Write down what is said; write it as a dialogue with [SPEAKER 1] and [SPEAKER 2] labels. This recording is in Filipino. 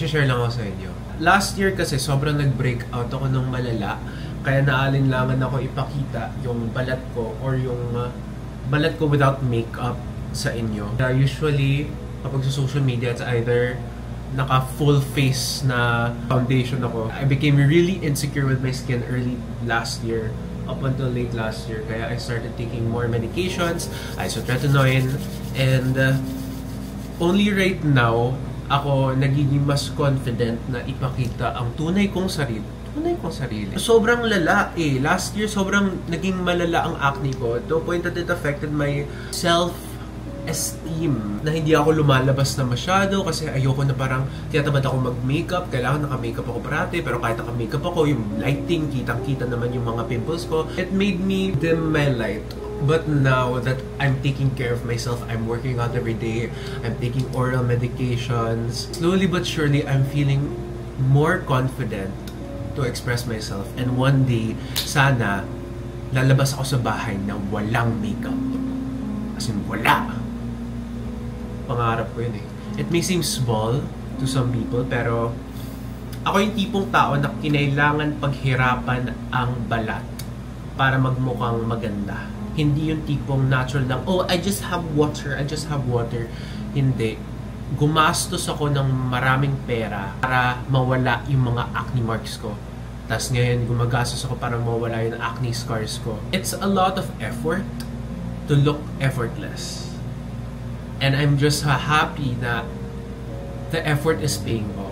[SPEAKER 1] share lang ako sa inyo. Last year kasi sobrang nag-break out ako ng malala. Kaya naalinlangan ako ipakita yung balat ko or yung balat ko without makeup sa inyo. Usually, kapag sa social media, it's either naka full face na foundation ako. I became really insecure with my skin early last year up until late last year. Kaya I started taking more medications, isotretinoin, and only right now, ako nagiging mas confident na ipakita ang tunay kong sarili. Sobrang lala eh. Last year, sobrang naging malala ang acne ko to a point that it affected my self-esteem. Na hindi ako lumalabas na masyado kasi ayoko na parang tinatamad ako mag-makeup. Kailangan naka-makeup ako parati. Pero kahit naka-makeup ako, yung lighting, kitang-kita naman yung mga pimples ko. It made me dim my light. But now that I'm taking care of myself, I'm working out every day, I'm taking oral medications, slowly but surely, I'm feeling more confident to express myself. And one day, sana, lalabas ako sa bahay na walang makeup. As in, wala. Pangarap ko yun eh. It may seem small to some people, pero ako yung tipong tao na kinailangan paghirapan ang balat para magmukhang maganda. Hindi yung tipong natural lang, oh, I just have water. Hindi. Gumastos ako ng maraming pera para mawala yung mga acne marks ko. Tapos ngayon, gumagastos ako para mawala yung acne scars ko. It's a lot of effort to look effortless. And I'm just happy na the effort is paying off.